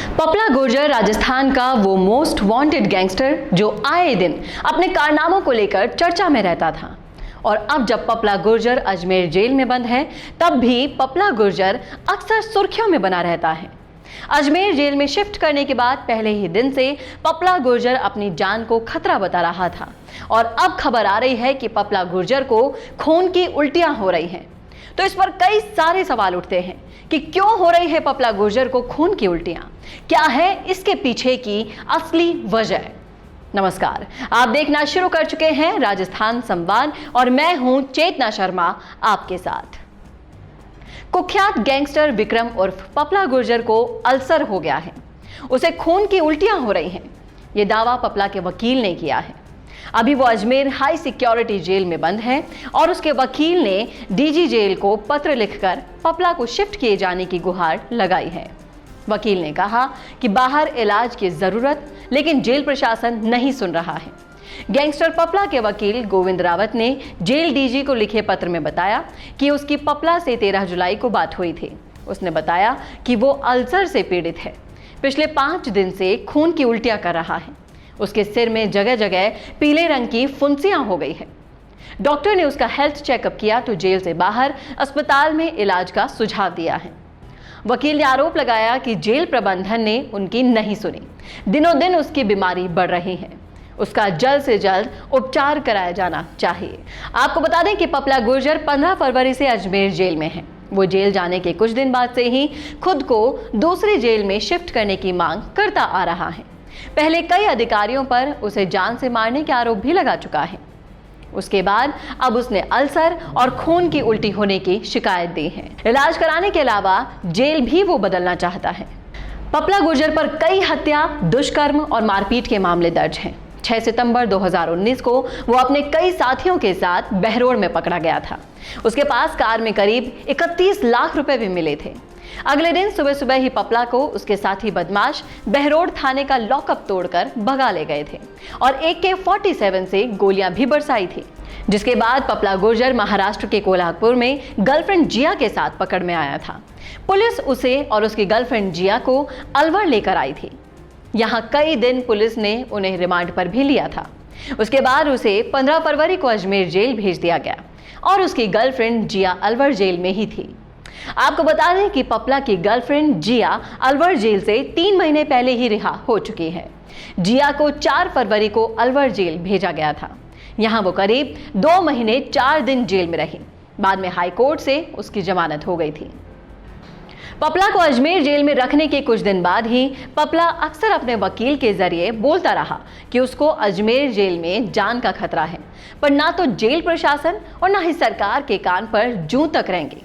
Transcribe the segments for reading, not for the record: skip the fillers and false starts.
पपला गुर्जर राजस्थान का वो most wanted gangster जो आए दिन अपने कारनामों को लेकर चर्चा में रहता था। और अब जब पपला गुर्जर अजमेर जेल में बंद है, तब भी पपला गुर्जर अक्सर सुर्खियों में बना रहता है। अजमेर जेल में शिफ्ट करने के बाद पहले ही दिन से पपला गुर्जर अपनी जान को खतरा बता रहा था और अब खबर आ रही है कि पपला गुर्जर को खून की उल्टियां हो रही हैं। तो इस पर कई सारे सवाल उठते हैं कि क्यों हो रही है पपला गुर्जर को खून की उल्टियां, क्या है इसके पीछे की असली वजह। नमस्कार, आप देखना शुरू कर चुके हैं राजस्थान संवाद और मैं हूं चेतना शर्मा आपके साथ। कुख्यात गैंगस्टर विक्रम उर्फ पपला गुर्जर को अल्सर हो गया है, उसे खून की उल्टियां हो रही हैं। यह दावा पपला के वकील ने किया है। अभी वो अजमेर हाई सिक्योरिटी जेल में बंद है और उसके वकील ने डीजी जेल को पत्र लिखकर पपला को शिफ्ट किए जाने की गुहार लगाई है। वकील ने कहा कि बाहर इलाज की जरूरत, लेकिन जेल प्रशासन नहीं सुन रहा है। गैंगस्टर पपला के वकील गोविंद रावत ने जेल डीजी को लिखे पत्र में बताया कि उसकी पपला से 13 जुलाई को बात हुई थी। उसने बताया कि वो अल्सर से पीड़ित है, पिछले 5 दिन से खून की उल्टियां कर रहा है। उसके सिर में जगह जगह पीले रंग की फुंसियां हो गई है। डॉक्टर ने उसका हेल्थ चेकअप किया तो जेल से बाहर अस्पताल में इलाज का सुझाव दिया है। वकील ने आरोप लगाया कि जेल प्रबंधन ने उनकी नहीं सुनी। दिनों दिन उसकी बीमारी बढ़ रही है, उसका जल्द से जल्द उपचार कराया जाना चाहिए। आपको बता दें कि पपला गुर्जर 15 फरवरी से अजमेर जेल में है। वो जेल जाने के कुछ दिन बाद से ही खुद को दूसरी जेल में शिफ्ट करने की मांग करता आ रहा है। पहले कई अधिकारियों पर उसे जान से मारने के आरोप भी लगा चुका है। उसके बाद अब उसने अल्सर और खून की उल्टी होने की शिकायत दी है। इलाज कराने के अलावा जेल भी वो बदलना चाहता है। पपला गुर्जर पर कई हत्या, दुष्कर्म और मारपीट के मामले दर्ज हैं। 6 सितंबर 2019 को वो अपने कई साथियों के साथ बहरोड में पकड़ा गया था। उसके पास कार में करीब 31 लाख रुपए भी मिले थे। अगले दिन सुबह सुबह ही पपला को उसके साथी बदमाश बहरोड थाने का लॉकअप तोड़कर भगा ले गए थे और AK-47 से गोलियां भी बरसाई थी। जिसके बाद पपला गुर्जर महाराष्ट्र के कोल्हापुर में गर्लफ्रेंड जिया के साथ पकड़ में आया था। पुलिस उसे और उसकी गर्लफ्रेंड जिया को अलवर लेकर आई थी। यहाँ कई दिन पुलिस ने उन्हें रिमांड पर भी लिया था। उसके बाद उसे 15 फरवरी को अजमेर जेल भेज दिया गया और उसकी गर्लफ्रेंड जिया अलवर जेल में ही थी। आपको बता दें कि पपला की गर्लफ्रेंड जिया अलवर जेल से 3 महीने पहले ही रिहा हो चुकी है। जिया को 4 फरवरी को अलवर जेल भेजा गया था। यहाँ वो करीब 2 महीने 4 दिन जेल में रही। बाद में हाई कोर्ट से उसकी जमानत हो गई थी। पपला को अजमेर जेल में रखने के कुछ दिन बाद ही पपला अक्सर अपने वकील के जरिए बोलता रहा कि उसको अजमेर जेल में जान का खतरा है, पर ना तो जेल प्रशासन और ना ही सरकार के कान पर जूं तक रहेंगे।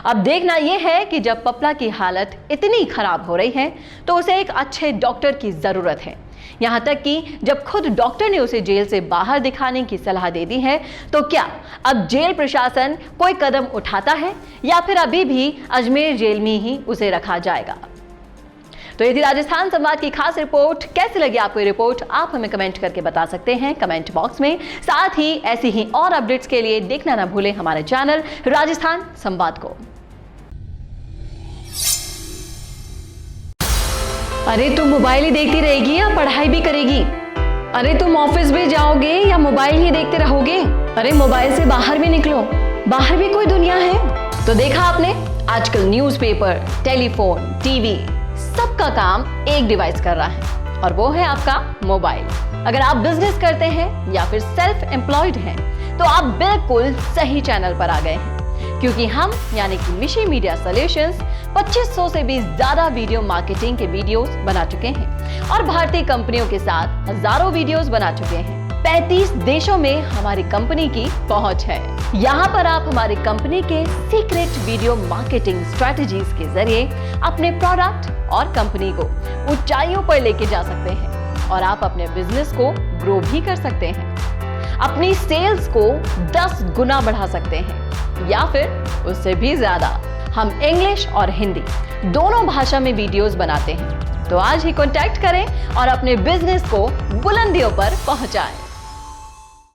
अब देखना यह है कि जब पपला की हालत इतनी खराब हो रही है तो उसे एक अच्छे डॉक्टर की जरूरत है। यहां तक कि जब खुद डॉक्टर ने उसे जेल से बाहर दिखाने की सलाह दे दी है, तो क्या अब जेल प्रशासन कोई कदम उठाता है या फिर अभी भी अजमेर जेल में ही उसे रखा जाएगा। तो ये थी राजस्थान संवाद की खास रिपोर्ट। कैसी लगी आपको ये रिपोर्ट, आप हमें कमेंट करके बता सकते हैं कमेंट बॉक्स में। साथ ही ऐसी ही और अपडेट्स के लिए देखना ना भूलें हमारे चैनल राजस्थान संवाद को। अरे तुम मोबाइल ही देखती रहेगी या पढ़ाई भी करेगी? अरे तुम ऑफिस भी जाओगे या मोबाइल ही देखते रहोगे? अरे मोबाइल से बाहर भी निकलो, बाहर भी कोई दुनिया है। तो देखा आपने, आजकल न्यूज़पेपर, टेलीफोन, टीवी सबका काम एक डिवाइस कर रहा है और वो है आपका मोबाइल। अगर आप बिजनेस करते हैं या फिर सेल्फ एम्प्लॉयड हैं, तो आप बिल्कुल सही चैनल पर आ गए हैं, क्योंकि हम यानी कि मिशी मीडिया सॉल्यूशंस 2500 से भी ज्यादा वीडियो मार्केटिंग के वीडियोस बना चुके हैं और भारतीय कंपनियों के साथ हजारों वीडियोस बना चुके हैं। 35 देशों में हमारी कंपनी की पहुंच है। यहाँ पर आप हमारी कंपनी के सीक्रेट वीडियो मार्केटिंग स्ट्रेटजीज के जरिए अपने प्रोडक्ट और कंपनी को ऊंचाइयों पर लेके जा सकते हैं और आप अपने बिजनेस को ग्रो भी कर सकते हैं। अपनी सेल्स को 10 गुना बढ़ा सकते हैं या फिर उससे भी ज्यादा। हम इंग्लिश और हिंदी दोनों भाषा में वीडियोस बनाते हैं। तो आज ही कांटेक्ट करें और अपने बिजनेस को बुलंदियों पर पहुंचाएं।